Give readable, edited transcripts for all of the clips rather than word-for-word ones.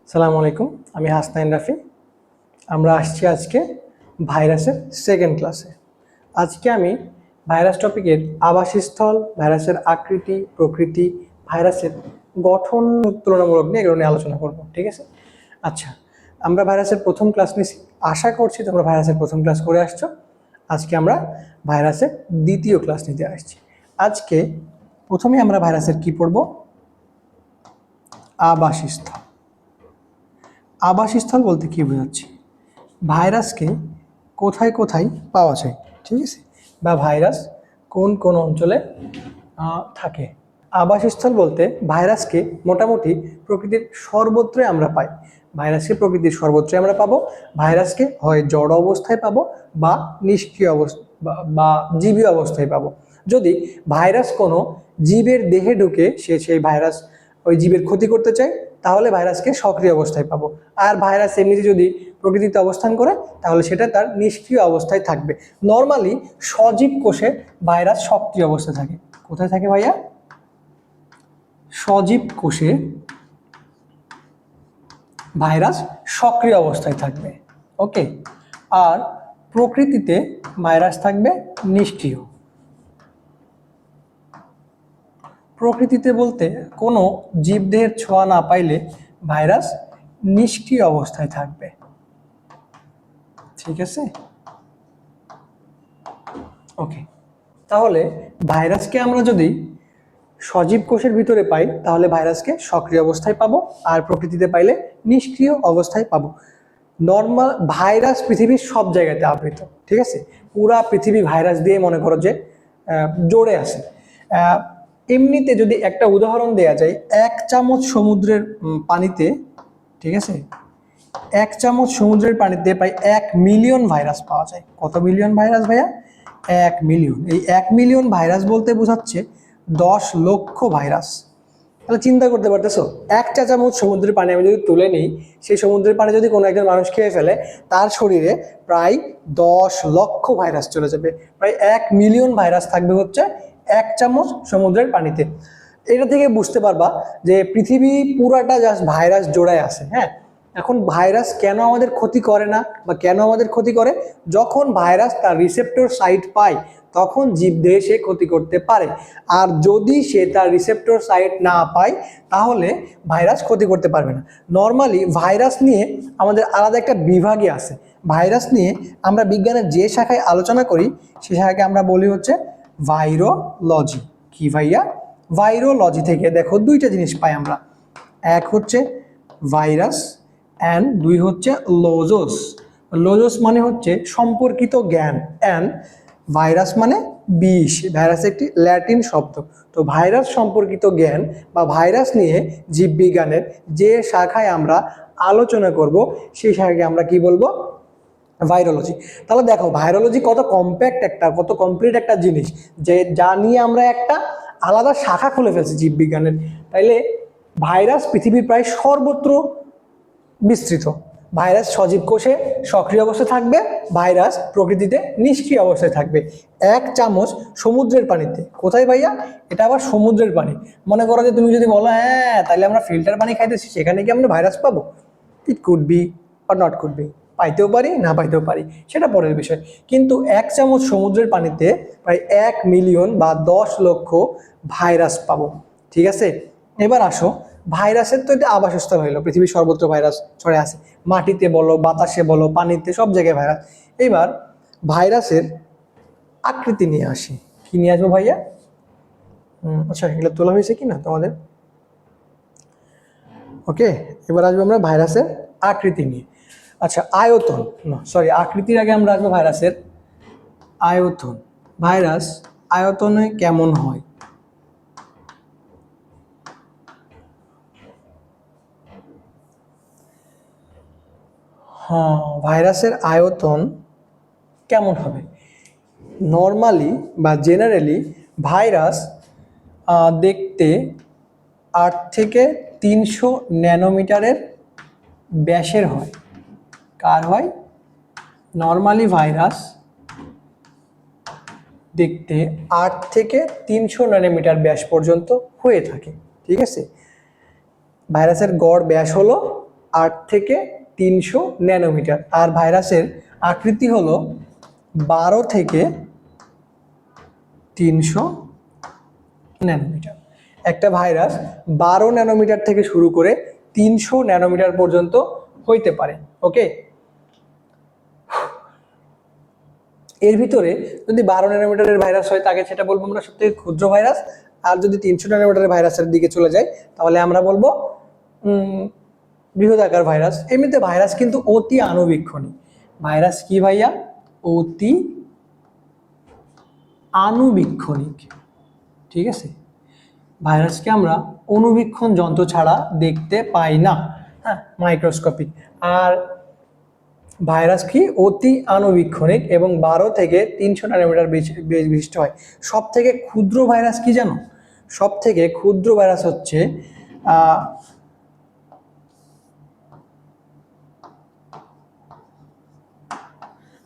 সালামু আলাইকুম, আমি হাসনাইন রাফি। আমরা আসছি আজকে ভাইরাসের সেকেন্ড ক্লাসে। আজকে আমি ভাইরাস টপিকের আবাসস্থল, ভাইরাসের আকৃতি, প্রকৃতি, ভাইরাসের গঠন তুলনামূলক নিয়ে এগুলো নিয়ে আলোচনা করব। ঠিক আছে? আচ্ছা, আমরা ভাইরাসের প্রথম ক্লাস নিয়েছি, আশা করছি তোমরা ভাইরাসের প্রথম ক্লাস করে আসছো। আজকে আমরা ভাইরাসের দ্বিতীয় ক্লাস নিতে আসছি। আজকে প্রথমে আমরা ভাইরাসের কি পড়ব? আবাসস্থল। আবাসস্থল বলতে কি বোঝাচ্ছি? ভাইরাসকে কোথায় কোথায় পাওয়া যায়, ঠিক আছে, বা ভাইরাস কোন কোন অঞ্চলে থাকে। আবাসস্থল বলতে ভাইরাসকে মোটামুটি প্রকৃতির সর্বত্রই আমরা পাই। ভাইরাসকে প্রকৃতির সর্বত্রই আমরা পাবো। ভাইরাসকে হয় জড় অবস্থায় পাবো বা নিষ্ক্রিয় অবস্থা বা জীবী অবস্থায় পাবো। যদি ভাইরাস কোনো জীবের দেহে ঢুকে সেই ভাইরাস ওই জীবের ক্ষতি করতে চায়, তাহলে ভাইরাসকে সক্রিয় অবস্থায় পাবো। আর ভাইরাস এমনিতে যদি প্রকৃতিতে অবস্থান করে, তাহলে সেটা তার নিষ্ক্রিয় অবস্থায় থাকবে। নর্মালি সজীব কোষে ভাইরাস সক্রিয় অবস্থায় থাকে। কোথায় থাকে ভাইয়া? সজীব কোষে ভাইরাস সক্রিয় অবস্থায় থাকবে। ওকে। আর প্রকৃতিতে ভাইরাস থাকবে নিষ্ক্রিয়। প্রকৃতিতে বলতে কোনো জীবদেহের ছোঁয়া না পাইলে ভাইরাস নিষ্ক্রিয় অবস্থায় থাকবে। ঠিক আছে? ওকে। তাহলে ভাইরাসকে আমরা যদি সজীব কোষের ভিতরে পাই, তাহলে ভাইরাসকে সক্রিয় অবস্থায় পাবো, আর প্রকৃতিতে পাইলে নিষ্ক্রিয় অবস্থায় পাবো। নর্মাল ভাইরাস পৃথিবীর সব জায়গাতে আবৃত। ঠিক আছে? পুরা পৃথিবী ভাইরাস দিয়ে মনে করো যে জোরে আছে। এমনিতে যদি একটা উদাহরণ দেয়া যায়, 1 চামচ সমুদ্রের পানিতে, ঠিক আছে, 1 চামচ সমুদ্রের পানিতে প্রায় 1 মিলিয়ন ভাইরাস পাওয়া যায়। কত মিলিয়ন ভাইরাস ভাইয়া? 1 মিলিয়ন। এই 1 মিলিয়ন ভাইরাস বলতে বোঝাচ্ছে 10 লক্ষ ভাইরাস। তাহলে চিন্তা করতে পারতেছো, 1 চা চামচ সমুদ্রের পানি আমি যদি তুলে নিই, সেই সমুদ্রের পানি যদি কোনো একজন মানুষ খেয়ে ফেলে, তার শরীরে প্রায় 10 লক্ষ ভাইরাস চলে যাবে। প্রায় 1 মিলিয়ন ভাইরাস থাকবে হচ্ছে 1 চামচ সমুদ্রের পানিতে। এটা থেকে বুঝতে পারবা যে পৃথিবী পুরাটা জাস্ট ভাইরাস জোড়ায় আছে। হ্যাঁ, এখন ভাইরাস কেন আমাদের ক্ষতি করে না বা কেন আমাদের ক্ষতি করে? যখন ভাইরাস তার রিসেপ্টর সাইট পায়, তখন জীবদেহে সে ক্ষতি করতে পারে। আর যদি সে তার রিসেপ্টর সাইট না পায়, তাহলে ভাইরাস ক্ষতি করতে পারবে না। নর্মালি ভাইরাস নিয়ে আমাদের আলাদা একটা বিভাগই আছে। ভাইরাস নিয়ে আমরা বিজ্ঞানের যে শাখায় আলোচনা করি, সে শাখাকে আমরা বলি হচ্ছে ভাইরোলজি। কি ভাইয়া? ভাইরোলজি থেকে দেখো দুইটা জিনিস পাই আমরা। এক হচ্ছে ভাইরাস অ্যান্ড দুই হচ্ছে লোজোস। লোজোস মানে হচ্ছে সম্পর্কিত জ্ঞান, অ্যান্ড ভাইরাস মানে বিষ। ভাইরাস একটি ল্যাটিন শব্দ। তো ভাইরাস সম্পর্কিত জ্ঞান বা ভাইরাস নিয়ে জীববিজ্ঞানের যে শাখায় আমরা আলোচনা করব, সেই শাখাকে আমরা কি বলবো? ভাইরোলজি। তাহলে দেখো ভাইরোলজি কত কম্প্যাক্ট একটা, কত কমপ্লিট একটা জিনিস, যে যা নিয়ে আমরা একটা আলাদা শাখা খুলে ফেলছি জীববিজ্ঞানের। তাইলে ভাইরাস পৃথিবীর প্রায় সর্বত্র বিস্তৃত। ভাইরাস সজীব কোষে সক্রিয় অবস্থায় থাকবে, ভাইরাস প্রকৃতিতে নিষ্ক্রিয় অবস্থায় থাকবে। 1 চামচ সমুদ্রের পানিতে। কোথায় ভাইয়া? এটা আবার সমুদ্রের পানি। মনে করো যে তুমি যদি বলো হ্যাঁ তাহলে আমরা ফিল্টার পানি খাইতেছি, সেখানে কি আমরা ভাইরাস পাবো? It could be or not could be. পাইতেও পারি, না পাইতেও পারি, সেটা পরের বিষয়। কিন্তু 1 চামচ সমুদ্রের পানিতে প্রায় 1 মিলিয়ন বা 10 লক্ষ ভাইরাস পাবো। ঠিক আছে? এবার আসো, ভাইরাসের তো এটা আবাসস্থল হইলো, পৃথিবীর সর্বত্র ভাইরাস ছড়ে আছে। মাটিতে বলো, বাতাসে বলো, পানিতে, সব জায়গায় ভাইরাস। এবার ভাইরাসের আকৃতি নিয়ে আসি। কি নিয়ে আসবো ভাইয়া? আচ্ছা, এগুলো তোলা হয়েছে কি না তোমাদের? ওকে, এবার আসবো আমরা ভাইরাসের আকৃতি নিয়ে। আচ্ছা, আয়তন, সরি, আকৃতির আগে আমরা আসবো ভাইরাসের আয়তন। ভাইরাস আয়তনে কেমন হয়? হ্যাঁ, ভাইরাসের আয়তন কেমন হবে? নর্মালি বা জেনারেলি ভাইরাস দেখতে 8 থেকে 300 ন্যানোমিটারের ব্যাসের হয়। কার হয়? নর্মালি ভাইরাস দেখতে 8 থেকে 300 ন্যানোমিটার ব্যাস পর্যন্ত হয়ে থাকে। ঠিক আছে? ভাইরাসের গড় ব্যাস হলো 8 থেকে 300 ন্যানোমিটার, আর ভাইরাসের আকৃতি হলো 12 থেকে 300 ন্যানোমিটার। একটা ভাইরাস 12 ন্যানোমিটার থেকে শুরু করে 300 ন্যানোমিটার পর্যন্ত হইতে পারে। ওকে, এর ভিতরে যদি 12 ন্যানোমিটারের ভাইরাস হয় তাকে সেটা বলবো আমরা সবথেকে ক্ষুদ্র ভাইরাস, আর যদি 300 ন্যানোমিটারের ভাইরাসের দিকে চলে যায় তাহলে আমরা বলবো বৃহদাকার ভাইরাস। এমনিতে ভাইরাস কিন্তু অতি আণুবীক্ষণিক। ভাইরাস কি ভাইয়া? অতি আণুবীক্ষণিক। ঠিক আছে, ভাইরাসকে আমরা অণুবীক্ষণ যন্ত্র ছাড়া দেখতে পাই না, হ্যাঁ, মাইক্রোস্কোপিক। আর ভাইরাস কি? অতি আণুবীক্ষণিক এবং 12 থেকে 300 ন্যানোমিটার বিশিষ্ট হয়। সব থেকে ক্ষুদ্র ভাইরাস কি জানো? সব থেকে ক্ষুদ্র ভাইরাস হচ্ছে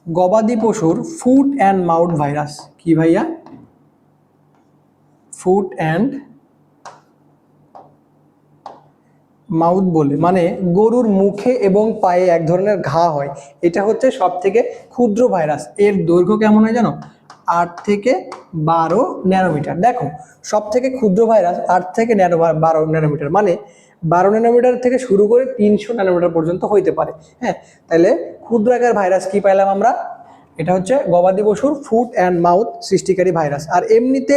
গবাদি পশুর ফুট অ্যান্ড মাউথ ভাইরাস। কি ভাইয়া? ফুট অ্যান্ড মাউথ বলে, মানে গরুর মুখে এবং পায়ে এক ধরনের ঘা হয়, এটা হচ্ছে সব থেকে ক্ষুদ্র ভাইরাস। এর দৈর্ঘ্য কেমন হয় জানো? 8 থেকে 12 ন্যানোমিটার। দেখো, সব থেকে ক্ষুদ্র ভাইরাস 8 থেকে 12 ন্যানোমিটার, মানে 12 ন্যানোমিটার থেকে শুরু করে 300 ন্যানোমিটার পর্যন্ত হইতে পারে। হ্যাঁ, তাহলে ক্ষুদ্র আকার ভাইরাস কি পাইলাম আমরা? এটা হচ্ছে গবাদি পশুর ফুট অ্যান্ড মাউথ সৃষ্টিকারী ভাইরাস। আর এমনিতে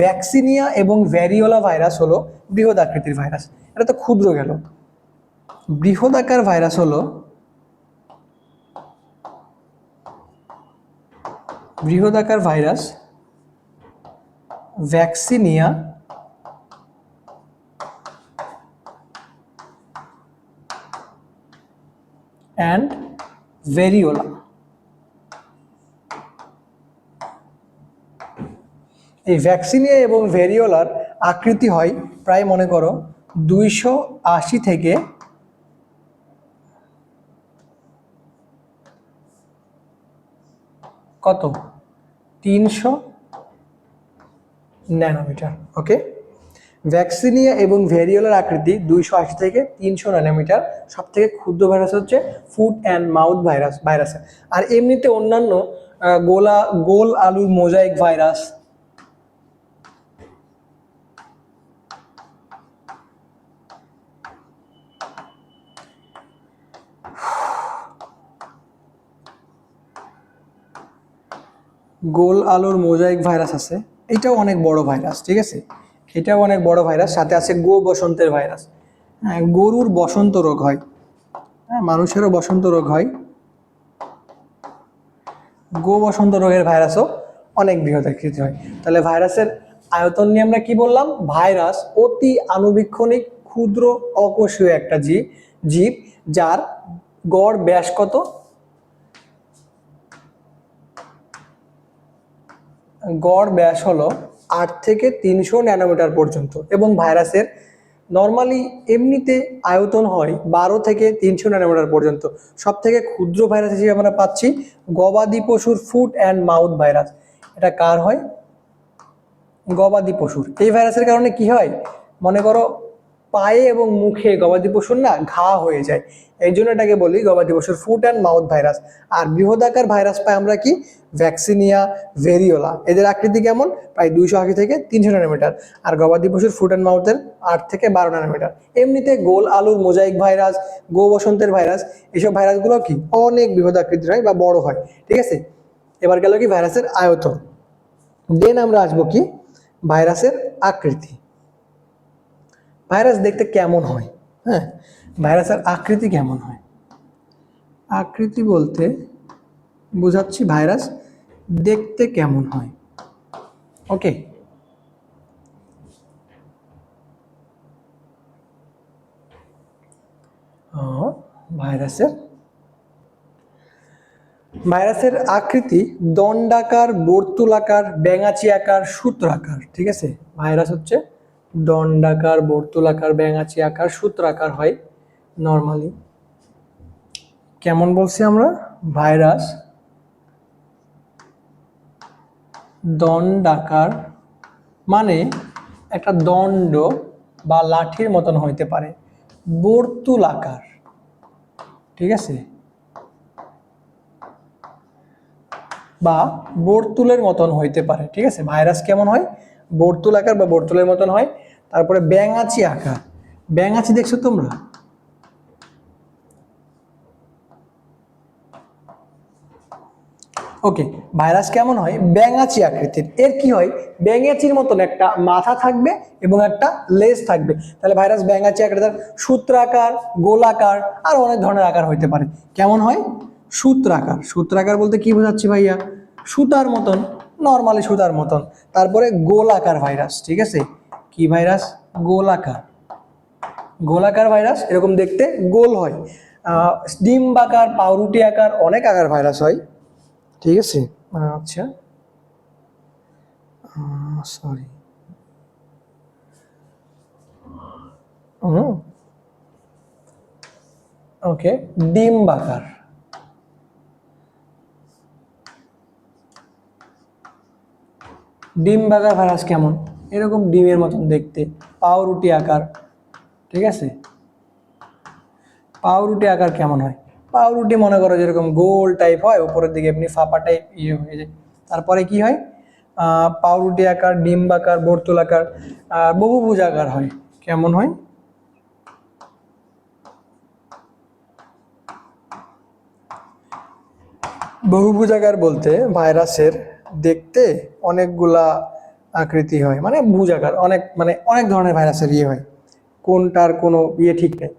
ভ্যাকসিনিয়া এবং ভ্যারিওলা ভাইরাস হলো বৃহৎ আকৃতির ভাইরাস। এটা তো ক্ষুদ্র গেল। বৃহৎ আকার ভাইরাস হলো ভ্যাকসিনিয়া অ্যান্ড ভ্যারিওলা। এই ভ্যাকসিনিয়া এবং ভ্যারিওলার আকৃতি হয় প্রায় মনে করো 280 থেকে কত? 300 ন্যানোমিটার। ওকে, ভ্যাকসিনিয়া এবং ভ্যারিওলার আকৃতি 280 থেকে 300 ন্যানোমিটার। সব থেকে ক্ষুদ্র ভাইরাস হচ্ছে ফুট অ্যান্ড মাউথ ভাইরাস। আর এমনিতে অন্যান্য গোল আলুর মোজাইক ভাইরাস, গোল আলুর মোজাইক ভাইরাস আছে, এটাও অনেক বড় ভাইরাস। ঠিক আছে, এটাও অনেক বড় ভাইরাস। সাথে আছে বসন্তের ভাইরাস। হ্যাঁ, গরুর বসন্ত রোগ হয়, হ্যাঁ, মানুষেরও বসন্ত রোগ হয়। বসন্ত রোগের ভাইরাসও অনেক বৃহৎ আকৃতি হয়। তাহলে ভাইরাসের আয়তন নিয়ে আমরা কি বললাম? ভাইরাস অতি আণুবীক্ষণিক ক্ষুদ্র অকোষীয় একটা জীব, যার গড় ব্যাস কত? গড় ব্যাস হলো 8 থেকে 300 ন্যানোমিটার পর্যন্ত। এবং ভাইরাসের নর্মালি এমনিতে আয়তন হয় 12 থেকে 300 ন্যানোমিটার পর্যন্ত। সব থেকে ক্ষুদ্র ভাইরাস হিসেবে আমরা পাচ্ছি গবাদি পশুর ফুট অ্যান্ড মাউথ ভাইরাস। এটা কার হয়? গবাদি পশুর। এই ভাইরাসের কারণে কি হয়? মনে করো পায়ে এবং মুখে গবাদি পশুর না ঘা হয়ে যায়, এই জন্য এটাকে বলি গবাদি পশুর ফুট অ্যান্ড মাউথ ভাইরাস। আর বৃহদাকার ভাইরাস পাই আমরা কি? Vaccinia, variola. এদের আকৃতি কেমন? প্রায় 280 থেকে 300 ন্যানোমিটার। আর গবাদি পশুর ফুট অ্যান্ড মাউথের 8 থেকে 12 ন্যানোমিটার। এমনিতে গোল আলুর মোজাইক ভাইরাস, বসন্তের ভাইরাস, এইসব ভাইরাসগুলো কি অনেক বৃহৎ আকৃতির হয় বা বড় হয়। ঠিক আছে, এবার গেল কি ভাইরাসের আয়তন। দেন আমরা আসবো কি ভাইরাসের আকৃতি। ভাইরাস দেখতে কেমন হয়? হ্যাঁ, ভাইরাসের আকৃতি কেমন হয়? আকৃতি বলতে বোঝাচ্ছি ভাইরাস দেখতে কেমন হয়। ওকে, ভাইরাসের আকৃতি দণ্ডাকার, বর্তুলাকার, ব্যাঙাচি আকার, সূত্রাকার। ঠিক আছে, ভাইরাস হচ্ছে দণ্ডাকার, বর্তুলাকার, ব্যাঙাচি আকার, সূত্রাকার হয় নর্মালি। কেমন বলছি আমরা? ভাইরাস দণ্ডাকার মানে একটা দণ্ড বা লাঠির মতন হইতে পারে। বর্তুলাকার ঠিক আছে, বা বর্তুলের মতন হইতে পারে। ঠিক আছে, ভাইরাস কেমন হয়? বর্তুল আকার বা বর্তুলের মতন হয়। তারপরে ব্যাঙাচি আকার। ব্যাঙাচি দেখছো তোমরা? ওকে, ভাইরাস কেমন হয়? ব্যাঙাচি আকৃতির। এর কি হয়? ব্যাঙাচির মতন একটা মাথা থাকবে এবং একটা লেজ থাকবে। তাহলে ভাইরাস ব্যাঙাচি আকৃতির, সূত্রাকার, গোলাকার, আর অনেক ধরনের আকার হইতে পারে। কেমন হয়? সূত্রাকার। সূত্রাকার বলতে কি বোঝাচ্ছি ভাইয়া? সুতার মতন, নর্মালি সুতার মতন। তারপরে গোলাকার ভাইরাস। ঠিক আছে, কি ভাইরাস? গোলাকার। গোলাকার ভাইরাস এরকম দেখতে গোল হয়। ডিম্বাকার, পাউরুটি আকার, অনেক আকার ভাইরাস হয়। ঠিক আছে, আচ্ছা, সরি, ওকে, ডিম্বাকার। ডিম্বাকার ভাইরাস কেমন? এরকম ডিমের মতন দেখতে, পাউরুটি আকার। ঠিক আছে, পাউরুটি আকার কেমন হয়? পাউরুটি মনে করো যেরকম গোল টাইপ হয়, উপরের দিকে এমনি ফাঁপা টাইপ ইয়ে হয়ে যায়। তারপরে কি হয়? পাউরুটি আকার, ডিম্বাকার, বর্তুলাকার, বহুভুজ আকার হয়। কেমন হয়? বহুভুজাকার বলতে ভাইরাসের দেখতে অনেকগুলা আকৃতি হয়, মানে ভুজাকার, অনেক মানে অনেক ধরনের ভাইরাসের ইয়ে হয়, কোনটার কোনো ইয়ে ঠিক নেই।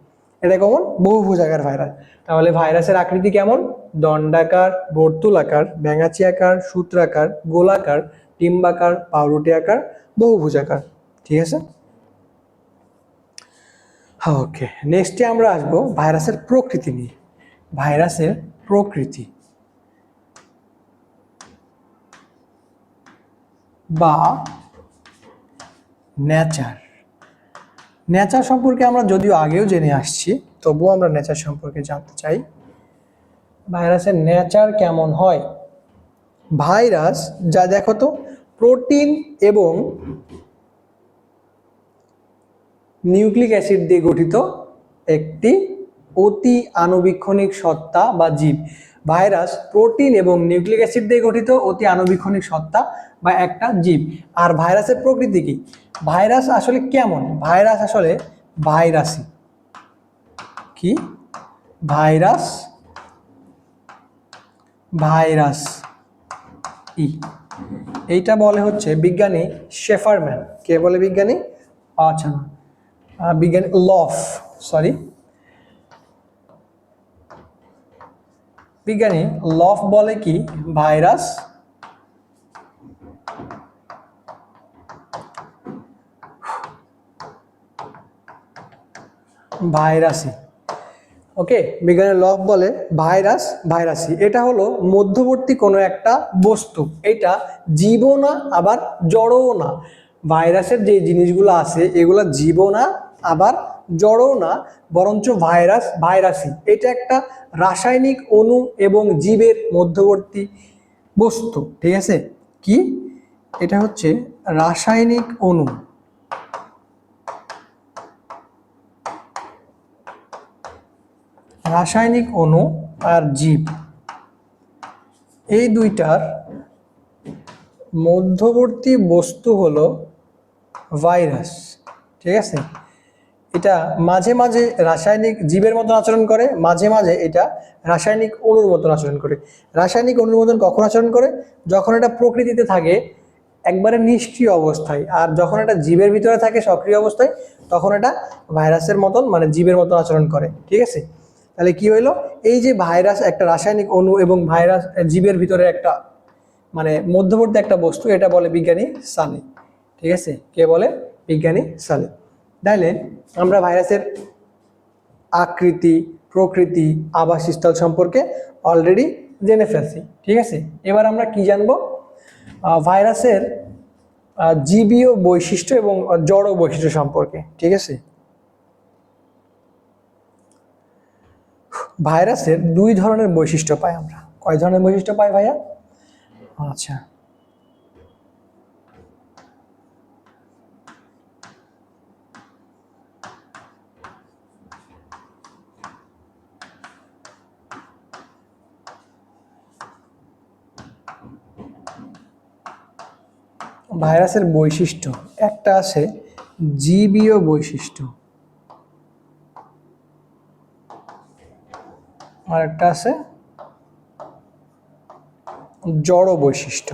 এটা কেমন? বহুভুজাকার ভাইরাস। তাহলে ভাইরাসের আকৃতি কেমন? দণ্ডাকার, বর্তুলাকার, ব্যাঙাচি আকার, সূত্রাকার, গোলাকার, ডিম্বাকার, পাউরুটি আকার, বহুভুজাকার। ঠিক আছে, ওকে। নেক্সটে আমরা আসবো ভাইরাসের প্রকৃতি নিয়ে। ভাইরাসের প্রকৃতি বা নেচার। নেচার সম্পর্কে আমরা যদিও আগেও জেনে আসছি, তবুও আমরা নেচার সম্পর্কে জানতে চাই। ভাইরাসের নেচার কেমন হয়? ভাইরাস, যা দেখো তো, প্রোটিন এবং নিউক্লিক অ্যাসিড দিয়ে গঠিত একটি অতি আণুবীক্ষণিক সত্তা বা জীব। ভাইরাস প্রোটিন এবং নিউক্লিক অ্যাসিড দিয়ে গঠিত অতি আণুবীক্ষণিক সত্তা বা একটা জীব। আর ভাইরাসের প্রকৃতি কি? ভাইরাস আসলে কেমন? ভাইরাস আসলে ভাইরাসই। কি? ভাইরাস, ভাইরাস ই, এইটা বলে হচ্ছে বিজ্ঞানী শেফারম্যান। কে বলে বিজ্ঞানী? আচ্ছা না, বিজ্ঞানী লফ, সরি, বিজ্ঞানী লফ বলে কি ভাইরাস ভাইরাসই। ওকে, বিজ্ঞানী লফ বলে ভাইরাস ভাইরাসই। এটা হলো মধ্যবর্তী কোনো একটা বস্তু। এটা জীবও না আবার জড়ও না। ভাইরাসের যে জিনিসগুলো আছে এগুলো জীবও না আবার জড়ও না, বরঞ্চ ভাইরাস ভাইরাসই। এটা একটা রাসায়নিক অণু এবং জীবের মধ্যবর্তী বস্তু। ঠিক আছে, কি? এটা হচ্ছে রাসায়নিক অণু, রাসায়নিক অণু আর জীব, এই দুইটার মধ্যবর্তী বস্তু হলো ভাইরাস। ঠিক আছে, এটা মাঝে মাঝে রাসায়নিক জীবের মতন আচরণ করে, মাঝে মাঝে এটা রাসায়নিক অণুর মতন আচরণ করে। রাসায়নিক অণুর মতন কখন আচরণ করে? যখন এটা প্রকৃতিতে থাকে একবারে নিষ্ক্রিয় অবস্থায়, আর যখন এটা জীবের ভিতরে থাকে সক্রিয় অবস্থায়, তখন এটা ভাইরাসের মতন মানে জীবের মতন আচরণ করে। ঠিক আছে, তাহলে কি হইলো? এই যে ভাইরাস একটা রাসায়নিক অণু এবং ভাইরাস জীবের ভিতরে একটা মানে মধ্যবর্তী একটা বস্তু, এটা বলে বিজ্ঞানী সালে। ঠিক আছে, কে বলে? বিজ্ঞানী সালে। তাইলে আমরা ভাইরাসের আকৃতি, প্রকৃতি, আবাসস্থল সম্পর্কে অলরেডি জেনে ফেলছি। ঠিক আছে, এবার আমরা কি জানবো? ভাইরাসের জীবীয় বৈশিষ্ট্য এবং জড় বৈশিষ্ট্য সম্পর্কে। ঠিক আছে, ভাইরাসের দুই ধরনের বৈশিষ্ট্য পাই আমরা। কয় ধরনের বৈশিষ্ট্য পাই ভাইয়া? আচ্ছা, ভাইরাসের বৈশিষ্ট্য একটা আছে জীবীয় বৈশিষ্ট্য, আর একটা আছে জড় বৈশিষ্ট্য।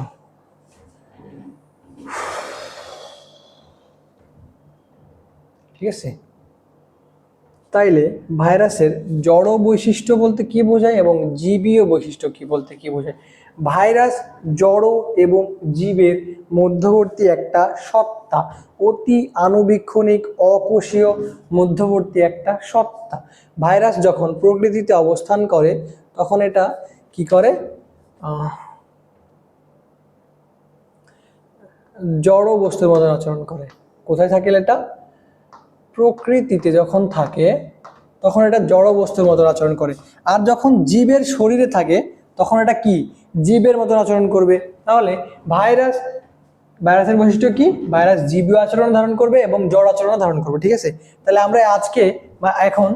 ঠিক আছে, তাইলে ভাইরাসের জড় বৈশিষ্ট্য বলতে কি বোঝায় এবং জীবীয় বৈশিষ্ট্য কি বলতে কি বোঝায়? ভাইরাস জড় এবং জীবের মধ্যবর্তী একটা সত্তা, অতি আণুবীক্ষণিক অকোষীয় মধ্যবর্তী একটা সত্তা। ভাইরাস যখন প্রকৃতিতে অবস্থান করে তখন এটা কি করে? জড় বস্তুর মতো আচরণ করে। কোথায় থাকে এটা? প্রকৃতিতে যখন থাকে তখন এটা জড় বস্তুর মতো আচরণ করে। আর যখন জীবের শরীরে থাকে তখন এটা কি? জীবের মতো আচরণ করবে। তাহলে ভাইরাসের বৈশিষ্ট্য কি? ভাইরাস জীবীয় আচরণ ধারণ করবে এবং জড় আচরণ ধারণ করবে। ঠিক আছে, তাহলে আমরা আজকে বা এখন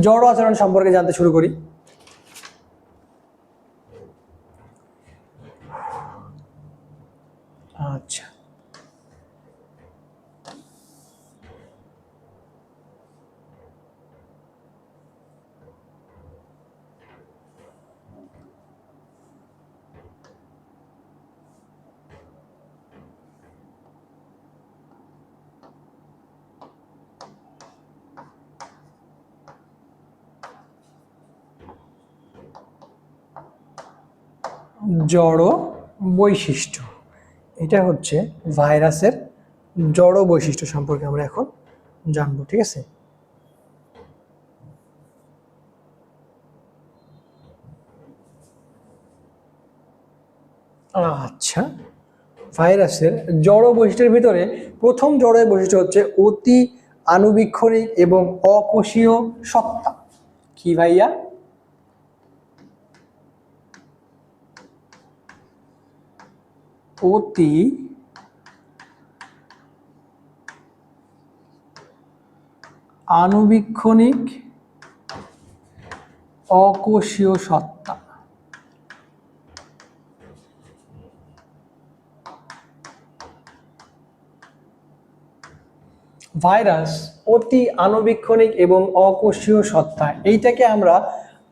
জড় আচরণ সম্পর্কে জানতে শুরু করি। আচ্ছা, জড় বৈশিষ্ট্য, এটা হচ্ছে ভাইরাসের জড় বৈশিষ্ট্য সম্পর্কে আমরা এখন জানবো। ঠিক আছে, আচ্ছা, ভাইরাসের জড় বৈশিষ্ট্যের ভিতরে প্রথম জড় বৈশিষ্ট্য হচ্ছে অতি আণুবীক্ষণিক এবং অকোষীয় সত্তা। কি ভাইয়া? অতি আণুবীক্ষণিক অকোষীয় সত্তা। ভাইরাস অতি আণুবীক্ষণিক এবং অকোষীয় সত্তা, এইটাকে আমরা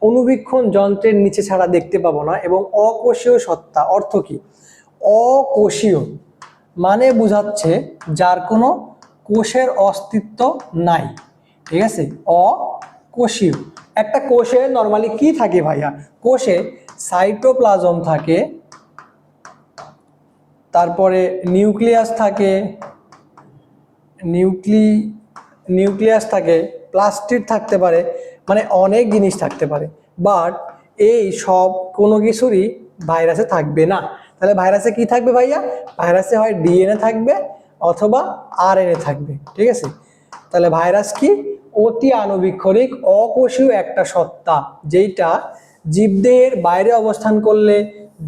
অণুবীক্ষণ যন্ত্রের নিচে ছাড়া দেখতে পাবো না। এবং অকোষীয় সত্তা অর্থ কি? অকোষীয় মানে বোঝাচ্ছে যার কোনো কোষের অস্তিত্ব নাই। ঠিক আছে, অকোষীয়। একটা কোষে নর্মালি কি থাকে ভাইয়া? কোষে সাইটোপ্লাজম থাকে, তারপরে নিউক্লিয়াস থাকে, নিউক্লিয়াস থাকে, প্লাস্টিড থাকতে পারে, মানে অনেক জিনিস থাকতে পারে। বাট এই সব কোনো কিছুরই ভাইরাসে থাকবে না। তাহলে ভাইরাসে কি থাকবে ভাইয়া? ভাইরাসে হয় ডিএনএ থাকবে অথবা আরএনএ থাকবে। ঠিক আছে, তাহলে ভাইরাস কি? অতি আণুবীক্ষণিক অকোষীয় একটা সত্তা, যেটা জীবদেহের বাইরে অবস্থান করলে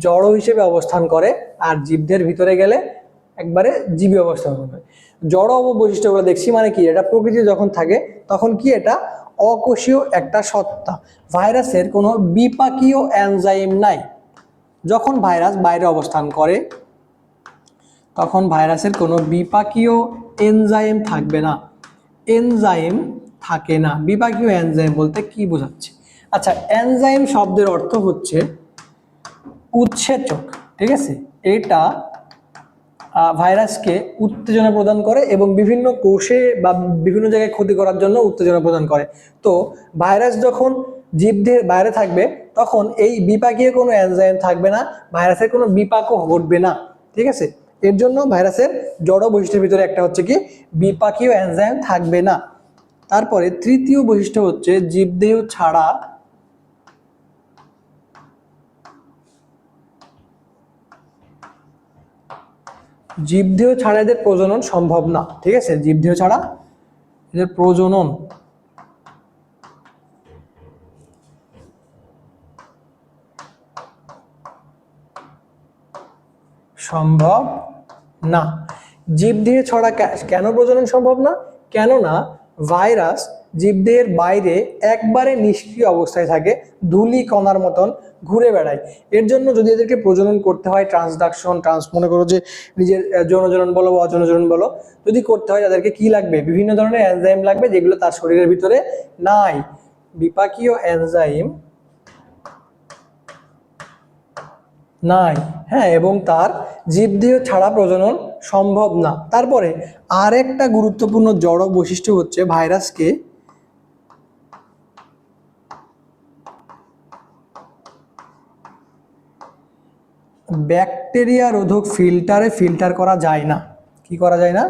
জড় হিসেবে অবস্থান করে, আর জীবদের ভিতরে গেলে একবারে জীবী অবস্থান করে। জড় বৈশিষ্ট্যগুলো দেখছি মানে কি? এটা প্রকৃতি যখন থাকে তখন কি? এটা অকোষীয় একটা সত্তা। ভাইরাসের কোনো বিপাকীয় এনজাইম নাই। যখন ভাইরাস বাইরে অবস্থান করে তখন ভাইরাসের কোনো বিপাকীয় এনজাইম থাকবে না, এনজাইম থাকে না। বিপাকীয় এনজাইম বলতে কি বোঝাচ্ছে? আচ্ছা, এনজাইম শব্দের অর্থ হচ্ছে উৎসেচক। ঠিক আছে, এটা ভাইরাসকে উত্তেজনা প্রদান করে এবং বিভিন্ন কোষে বা বিভিন্ন জায়গায় ক্ষতি করার জন্য উত্তেজনা প্রদান করে। তো ভাইরাস যখন জীবদের বাইরে থাকবে তখন এই বিপাকীয় কোনো এনজাইম থাকবে না, ভাইরাসের কোনো বিপাকও ঘটবে না। ঠিক আছে, এর জন্য ভাইরাসের জড় বৈশিষ্ট্যের ভিতরে একটা হচ্ছে কি? বিপাকীয় এনজাইম থাকবে না। তারপরে তৃতীয় বৈশিষ্ট্য হচ্ছে জীবদেহ ছাড়া এদের প্রজনন সম্ভব না। ঠিক আছে, জীবদেহ ছাড়া এদের প্রজনন সম্ভব না। জীবদেহ ছাড়া কেন প্রজনন সম্ভব না? কেননা ভাইরাস জীবদেহের বাইরে একবারে নিষ্ক্রিয় অবস্থায় থাকে, ধূলি কণার মতন ঘুরে বেড়ায়। এর জন্য যদি এদেরকে প্রজনন করতে হয়, মনে করো যে নিজের যৌনজনন বলো বা অযৌনজনন বলো, যদি করতে হয় তাদেরকে কি লাগবে? বিভিন্ন ধরনের এনজাইম লাগবে, যেগুলো তার শরীরের ভিতরে নাই। বিপাকীয় এনজাইম নাই, হ্যাঁ, এবং তার জীবদেহ ছাড়া প্রজনন সম্ভব না। তারপরে আরেকটা গুরুত্বপূর্ণ জড় বৈশিষ্ট্য হচ্ছে ভাইরাসকে ব্যাকটেরিয়া রোধক ফিল্টারে ফিল্টার করা যায় না। কি করা যায় না?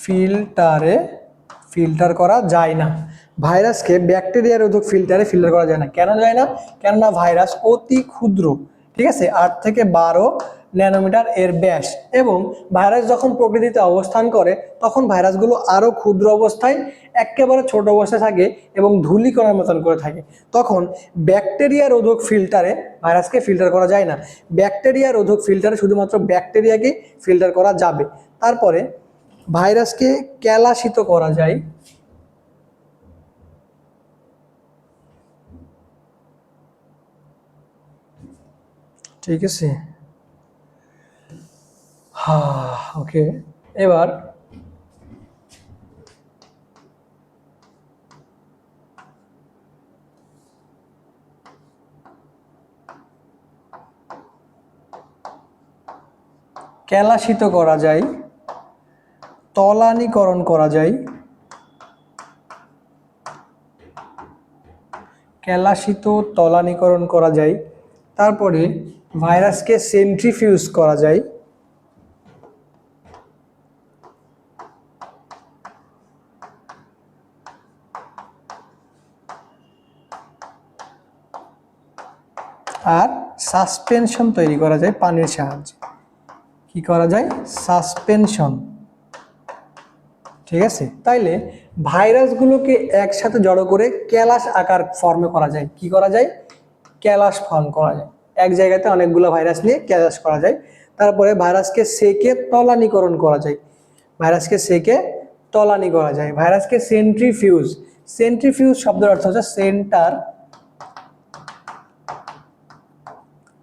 ফিল্টারে ফিল্টার করা যায় না। ভাইরাসকে ব্যাকটেরিয়া রোধক ফিল্টারে ফিল্টার করা যায় না। কেন যায় না? কেননা ভাইরাস অতি ক্ষুদ্র, ঠিক আছে, 8 থেকে 12 ন্যানোমিটার এর ব্যাস, এবং ভাইরাস যখন প্রকৃতিতে অবস্থান করে তখন ভাইরাসগুলো আরো ক্ষুদ্র অবস্থায়, একেবারে ছোট অবস্থায় থাকে এবং ধূলিকণার মতন করে থাকে। তখন ব্যাকটেরিয়া রোধক ফিল্টারে ভাইরাসকে ফিল্টার করা যায় না। ব্যাকটেরিয়া রোধক ফিল্টারে শুধুমাত্র ব্যাকটেরিয়াকে ফিল্টার করা যাবে। তারপরে ভাইরাসকে কেলাসিত করা যায়। ঠিক আছে, ওকে। এবার কেলাসিত করা যায়, তলানীকরণ করা যায়, কেলাসিত তলানীকরণ করা যায়। তারপরে ভাইরাসকে সেন্ট্রিফিউজ করা যায়, আর সাসপেনশন তৈরি করা যায় পানির সাহায্যে। কি করা যায়? সাসপেনশন। ঠিক আছে, তাইলে ভাইরাসগুলোকে একসাথে জড়ো করে ক্যালাস আকার ফর্মে করা যায়। কি করা যায়? ক্যালাস ফর্ম করা যায়। এক জায়গাতে অনেকগুলো ভাইরাস নিয়ে ক্যালাস করা যায়। তারপরে ভাইরাসকে সেকে তলানীকরণ করা যায়। ভাইরাসকে সেকে তলানি করা যায়। ভাইরাসকে সেন্ট্রিফিউজ, সেন্ট্রিফিউজ শব্দের অর্থ হচ্ছে সেন্টার,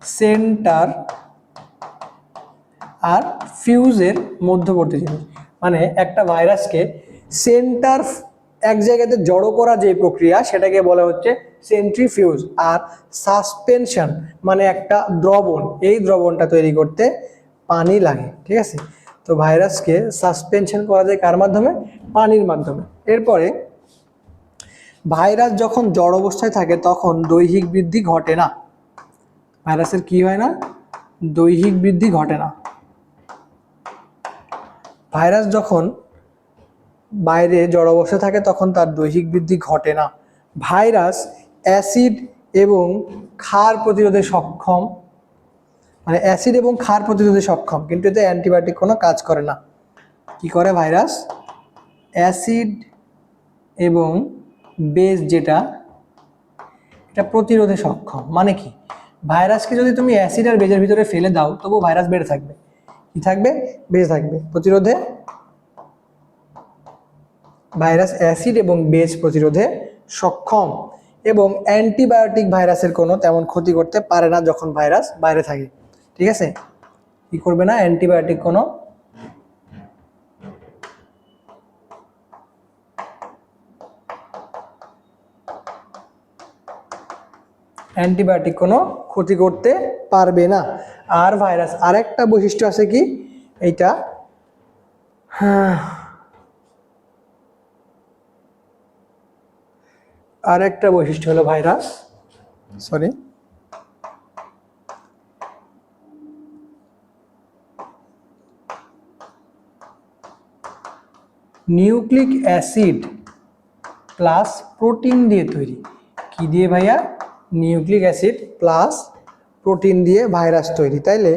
সেন্টার আর ফিউজের মধ্যবর্তী জিনিস। মানে একটা ভাইরাসকে সেন্টার, এক জায়গাতে জড়ো করা যে প্রক্রিয়া, সেটাকে বলা হচ্ছে সেন্ট্রিফিউজ। আর সাসপেনশন মানে একটা দ্রবণ, এই দ্রবণটা তৈরি করতে পানি লাগে। ঠিক আছে, তো ভাইরাসকে সাসপেনশন করা যায় কার মাধ্যমে? পানির মাধ্যমে। এরপরে ভাইরাস যখন জড় অবস্থায় থাকে তখন দৈহিক বৃদ্ধি ঘটে না। ভাইরাসের কি হয় না? দৈহিক বৃদ্ধি ঘটে না। ভাইরাস যখন বাইরে জড় অবস্থায় থাকে তখন তার দৈহিক বৃদ্ধি ঘটে না। ভাইরাস অ্যাসিড এবং ক্ষার প্রতিরোধে সক্ষম, মানে অ্যাসিড এবং ক্ষার প্রতিরোধে সক্ষম, কিন্তু এতে অ্যান্টিবায়োটিক কোনো কাজ করে না। কি করে ভাইরাস? অ্যাসিড এবং বেস যেটা, এটা প্রতিরোধে সক্ষম। মানে কি? ভাইরাসকে যদি তুমি অ্যাসিড আর বেজের ভিতরে ফেলে দাও তবু ভাইরাস বেড়ে থাকবে। কি থাকবে? বেঁচে থাকবে। প্রতিরোধে, ভাইরাস অ্যাসিড এবং বেজ প্রতিরোধে সক্ষম, এবং অ্যান্টিবায়োটিক ভাইরাসের কোনো তেমন ক্ষতি করতে পারে না যখন ভাইরাস বাইরে থাকে। ঠিক আছে, কি করবে না? অ্যান্টিবায়োটিক কোনো অ্যান্টিবায়োটিক কোনো ক্ষতি করতে পারবে না। আর ভাইরাস আরেকটা বৈশিষ্ট্য আছে, কি এইটা? আর একটা বৈশিষ্ট্য হলো virus, sorry, nucleic acid plus protein দিয়ে তৈরি। কি দিয়ে ভাইয়া? নিউক্লিক অ্যাসিড প্লাস প্রোটিন দিয়ে ভাইরাস তৈরি। তাইলে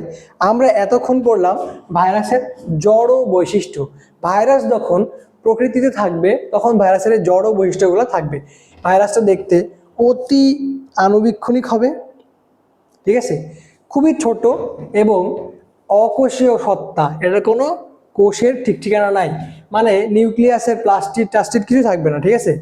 আমরা এতক্ষণ পড়লাম ভাইরাসের জড় বৈশিষ্ট্য। ভাইরাস যখন প্রকৃতিতে থাকবে তখন ভাইরাসের জড় বৈশিষ্ট্যগুলো থাকবে। ভাইরাসটা দেখতে অতি আণুবীক্ষণিক হবে, ঠিক আছে, খুবই ছোট এবং অকোষীয় সত্তা, এটা কোনো কোষের ঠিক ঠিকানা নাই, মানে নিউক্লিয়াসের প্লাস্টিড টাস্টিড কিছু থাকবে না, ঠিক আছে,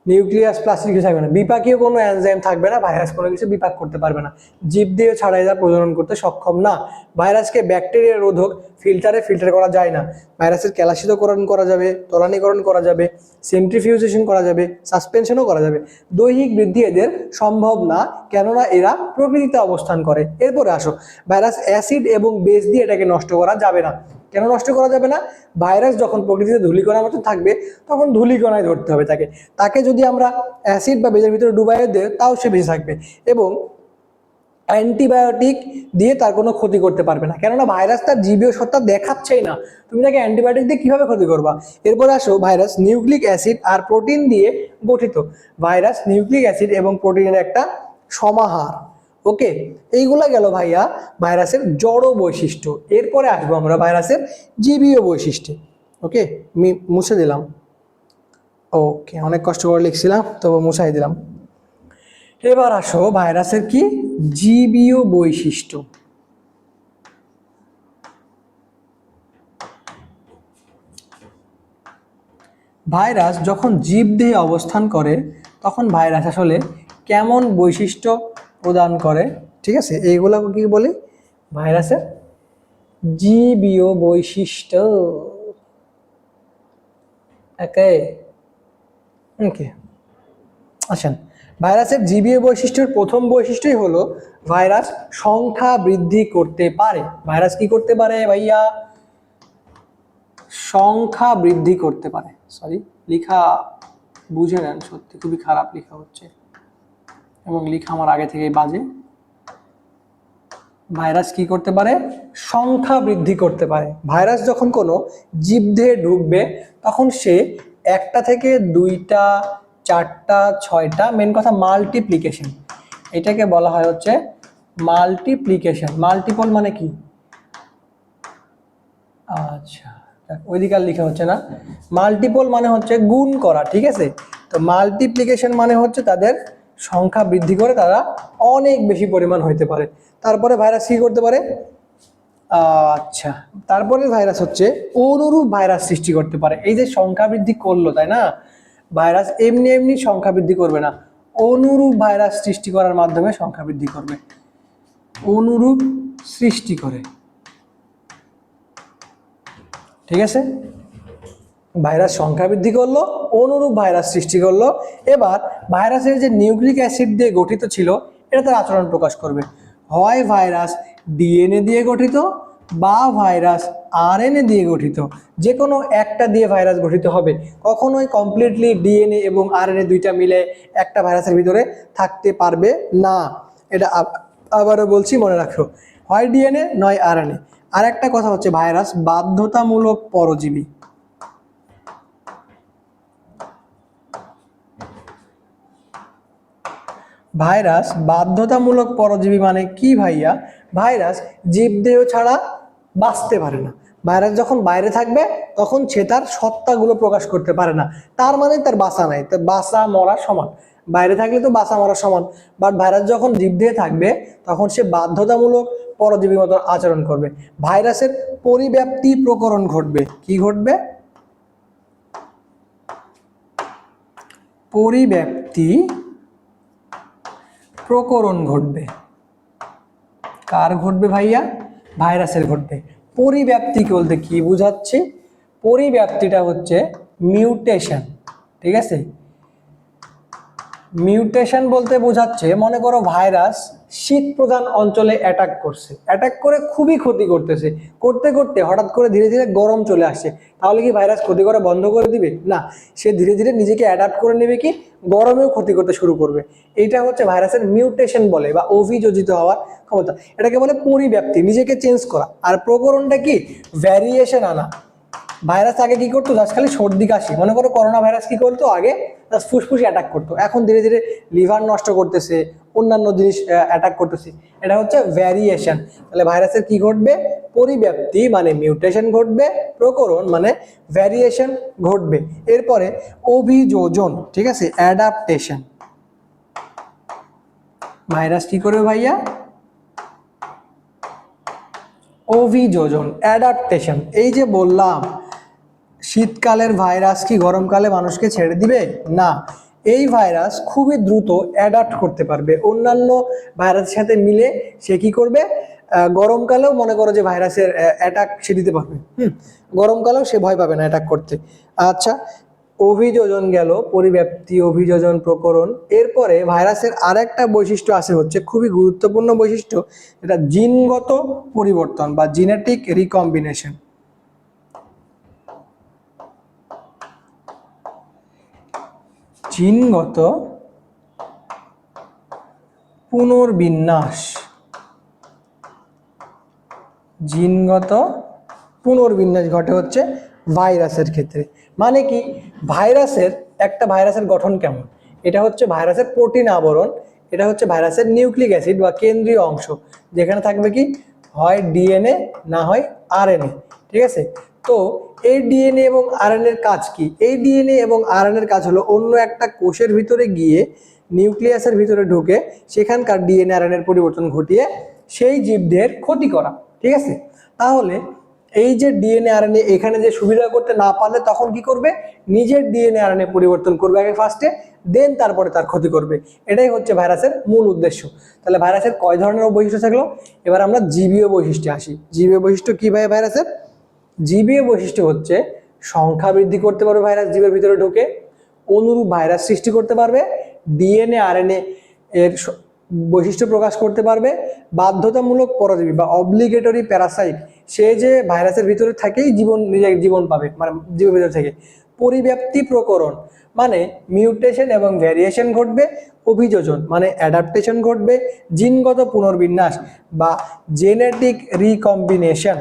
নিউক্লিয়াস প্লাস্টিড কিছু থাকবে না, বিপাকীয় কোনো এনজাইম থাকবে না, ভাইরাস কোনো কিছু বিপাক করতে পারবে না, জীব দিয়ে ছাড়া এরা প্রজনন করতে সক্ষম না, ভাইরাসকে ব্যাকটেরিয়া রোধক ফিল্টার করা যায় না, ভাইরাসের ক্যালাসিতকরণ করা যাবে, তলানীকরণ করা যাবে, সেন্ট্রিফিউজেশন করা যাবে, সাসপেনশনও করা যাবে, দৈহিক বৃদ্ধি এদের সম্ভব না, কেননা এরা প্রকৃতিতে অবস্থান করে। এরপরে আসো, ভাইরাস অ্যাসিড এবং বেস দিয়ে এটাকে নষ্ট করা যাবে না। কেন নষ্ট করা যাবে না? ভাইরাস যখন প্রকৃতিতে ধূলিকণার মতো থাকবে তখন ধূলিকণায় ধরতে হবে তাকে, তাকে যদি আমরা অ্যাসিড বা বেজের ভিতরে ডুবাইয়ে দেই তাও সে বেঁচে থাকবে, এবং অ্যান্টিবায়োটিক দিয়ে তার কোনো ক্ষতি করতে পারবে না, কেননা ভাইরাস তার জীবীয় সত্তা দেখাচ্ছেই না, তুমি তাকে অ্যান্টিবায়োটিক দিয়ে কিভাবে ক্ষতি করবা। এরপর আসো, ভাইরাস নিউক্লিক অ্যাসিড আর প্রোটিন দিয়ে গঠিত। ভাইরাস নিউক্লিক অ্যাসিড এবং প্রোটিনের একটা সমাহার। ওকে, এইগুলা গেল ভাইয়া ভাইরাসের জড় বৈশিষ্ট্য। এরপরে আসবো আমরা ভাইরাসের জীবীয় বৈশিষ্ট্যে। ওকে, আমি মুছে দিলাম। ওকে, অনেক কষ্ট করে লিখছিলাম, তবু মুছাই দিলাম। এবার আসো ভাইরাসের কি জীবীয় বৈশিষ্ট্য। ভাইরাস যখন জীবদেহে অবস্থান করে তখন ভাইরাস আসলে কেমন বৈশিষ্ট্য প্রদান করে, ঠিক আছে, এইগুলা কি বলি, ভাইরাসের জীবীয় বৈশিষ্ট্য। ওকে ওকে, আসেন, ভাইরাসের জীবীয় বৈশিষ্ট্যের প্রথম বৈশিষ্ট্যই হলো ভাইরাস সংখ্যা বৃদ্ধি করতে পারে। ভাইরাস কি করতে পারে ভাইয়া? সংখ্যা বৃদ্ধি করতে পারে। সরি, লেখা বুঝে নেন, সত্যি খুবই খারাপ লেখা হচ্ছে এবং লেখা আমার আগে থেকেই বাজে। ভাইরাস কি করতে পারে? সংখ্যা বৃদ্ধি করতে পারে। ভাইরাস যখন কোনো জীবদেহে ঢুকবে তখন সে একটা থেকে দুইটা, চারটা, ছয়টা, মেন কথা মাল্টিপ্লিকেশন, এটাকে বলা হয় হচ্ছে মাল্টিপ্লিকেশন। মাল্টিপল মানে কি? আচ্ছা, ওইদিকে আর লেখা হচ্ছে না। মাল্টিপল মানে হচ্ছে গুণ করা, ঠিক আছে, তো মাল্টিপ্লিকেশন মানে হচ্ছে তাদের সংখ্যা বৃদ্ধি করে তারা অনেক বেশি পরিমাণ হইতে পারে। তারপরে ভাইরাস কি করতে পারে? আচ্ছা, তারপরে ভাইরাস হচ্ছে অনুরূপ ভাইরাস সৃষ্টি করতে পারে। এই যে সংখ্যা বৃদ্ধি করলো, তাই না, ভাইরাস এমনি এমনি সংখ্যা বৃদ্ধি করবে না, অনুরূপ ভাইরাস সৃষ্টি করার মাধ্যমে সংখ্যা বৃদ্ধি করবে, অনুরূপ সৃষ্টি করে, ঠিক আছে, ভাইরাস সংখ্যা বৃদ্ধি করলো, অনুরূপ ভাইরাস সৃষ্টি করলো। এবার ভাইরাসের যে নিউক্লিক অ্যাসিড দিয়ে গঠিত ছিল এটা তার আচরণ প্রকাশ করবে। হয় ভাইরাস ডিএনএ দিয়ে গঠিত বা ভাইরাস আরএনএ দিয়ে গঠিত, যে কোনো একটা দিয়ে ভাইরাস গঠিত হবে, কখনোই কমপ্লিটলি ডিএনএ এবং আরএনএ দুইটা মিলে একটা ভাইরাসের ভিতরে থাকতে পারবে না। এটা আবারও বলছি, মনে রাখো, হয় ডিএনএ নয় আরএনএ। আর একটা কথা হচ্ছে ভাইরাস বাধ্যতামূলক পরজীবী। ভাইরাস বাধ্যতামূলক পরজীবী মানে কি ভাইয়া? ভাইরাস জীবদেহ ছাড়া বাঁচতে পারে না। ভাইরাস যখন বাইরে থাকবে তখন সে তার সত্তাগুলো প্রকাশ করতে পারে না, তার মানে তার বাঁচা নাই, তার বাঁচা মরা সমান। বাইরে থাকলে তো বাঁচা মরা সমান, বাট ভাইরাস যখন জীবদেহে থাকবে তখন সে বাধ্যতামূলক পরজীবীর মতো আচরণ করবে। ভাইরাসের পরিব্যাপ্তি প্রকরণ ঘটবে। কি ঘটবে? পরিব্যাপ্তি প্রকরণ ঘটবে। কার ঘটবে ভাইয়া? ভাইরাসের ঘটবে। পরিব্যাপ্তি বলতে কি বোঝাচ্ছে? পরিব্যাপ্তিটা হচ্ছে মিউটেশন, ঠিক আছে, মিউটেশন বলতে বোঝাচ্ছে, মনে করো ভাইরাস শীত প্রধান অঞ্চলে অ্যাটাক করছে, অ্যাটাক করে খুবই ক্ষতি করতেছে, করতে করতে হঠাৎ করে ধীরে ধীরে গরম চলে আসছে, তাহলে কি ভাইরাস ক্ষতি করা বন্ধ করে দিবে? না, সে ধীরে ধীরে নিজেকে অ্যাডাপ্ট করে নেবে, কি গরমেও ক্ষতি করতে শুরু করবে। এইটা হচ্ছে ভাইরাসের মিউটেশন বলে, বা অভিযোজিত হওয়ার ক্ষমতা, এটাকে বলে পরিব্যাপ্তি, নিজেকে চেঞ্জ করা। আর প্রকরণটা কি? ভ্যারিয়েশন আনা। ভাইরাস আগে কি করতো? জাস্ট খালি সর্দি কাশি, মনে করো করোনা ভাইরাস কি করতো, আগে জাস্ট ফুসফুসে অ্যাটাক করতো, এখন ধীরে ধীরে লিভার নষ্ট করতেছে, অন্যান্য জিনিস অ্যাটাক করতেছে, এটা হচ্ছে ভ্যারিয়েশন। তাহলে ভাইরাসের কি ঘটবে? পরিব্যাপ্তি মানে মিউটেশন ঘটবে, প্রকরণ মানে ভ্যারিয়েশন ঘটবে। এরপরে অভিযোজন, ঠিক আছে, অ্যাডাপ্টেশন। ভাইরাস কি করবে ভাইয়া? অভিযোজন, অ্যাডাপ্টেশন। এই যে বললাম শীতকালের ভাইরাস কি গরমকালে মানুষকে ছেড়ে দিবে? না, এই ভাইরাস খুবই দ্রুত অ্যাডাপ্ট করতে পারবে অন্যান্য ভাইরাসের সাথে মিলে। সে কি করবে? গরমকালেও মনে করো যে ভাইরাসের অ্যাটাক সে দিতে পারবে। গরমকালেও সে ভয় পাবে না অ্যাটাক করতে। আচ্ছা, অভিযোজন গেল, পরিব্যাপ্তি, অভিযোজন, প্রকরণ। এরপরে ভাইরাসের আরেকটা বৈশিষ্ট্য আছে, হচ্ছে খুবই গুরুত্বপূর্ণ বৈশিষ্ট্য, এটা জিনগত পরিবর্তন বা জিনেটিক রিকম্বিনেশন। জিনগত পুনর্বিন্যাস, জিনগত পুনর্বিন্যাস ঘটে হচ্ছে ভাইরাসের ক্ষেত্রে। মানে কি, একটা ভাইরাসের গঠন কেমন? এটা হচ্ছে ভাইরাসের প্রোটিন আবরণ, এটা হচ্ছে ভাইরাসের নিউক্লিক অ্যাসিড বা কেন্দ্রীয় অংশ, যেখানে থাকবে কি, হয় ডিএনএ না হয় আরএনএ। ঠিক আছে, তো এই ডিএনএ এবং আরএনএর কাজ কি? এই ডিএনএ এবং আরএনএর কাজ হলো অন্য একটা কোষের ভিতরে গিয়ে নিউক্লিয়াসের ভিতরে ঢুকে সেখানকার ডিএনএ আরএনএর পরিবর্তন ঘটিয়ে সেই জীবদের ক্ষতি করা। ঠিক আছে, তাহলে এই যে ডিএনএ আরএনএ এখানে যে সুবিধা করতে না পারলে তখন কি করবে? নিজের ডিএনএ আরএনএ পরিবর্তন করবে আগে ফার্স্টে, দেন তারপরে তার ক্ষতি করবে। এটাই হচ্ছে ভাইরাসের মূল উদ্দেশ্য। তাহলে ভাইরাসের কয় ধরনের বৈশিষ্ট্য থাকলো? এবার আমরা জীবীয় বৈশিষ্ট্যে আসি। জীবীয় বৈশিষ্ট্য কি ভাই ভাইরাসের? জীবীয় বৈশিষ্ট্য হচ্ছে সংখ্যা বৃদ্ধি করতে পারবে ভাইরাস জীবের ভিতরে ঢুকে, অনুরূপ ভাইরাস সৃষ্টি করতে পারবে, ডিএনএ আরএনএ এর বৈশিষ্ট্য প্রকাশ করতে পারবে, বাধ্যতামূলক পরজীবী বা অব্লিগেটরি প্যারাসাইট, সে যে ভাইরাসের ভিতরে থেকেই নিজের জীবন পাবে, মানে জীবের ভিতর থেকে। পরিব্যাপ্তি প্রকরণ মানে মিউটেশন এবং ভ্যারিয়েশন ঘটবে, অভিযোজন মানে অ্যাডাপ্টেশন ঘটবে, জিনগত পুনর্বিন্যাস বা জেনেটিক রিকম্বিনেশন,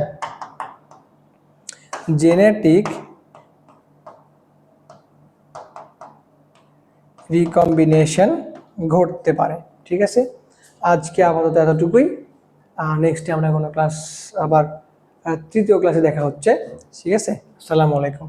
জেনেটিক রিকম্বিনেশন ঘটতে পারে। ঠিক আছে, আজকে আপাতত এতটুকুই। নেক্সটে আমরা কোনো ক্লাস আবার তৃতীয় ক্লাসে দেখা হচ্ছে। ঠিক আছে, আসসালামু আলাইকুম।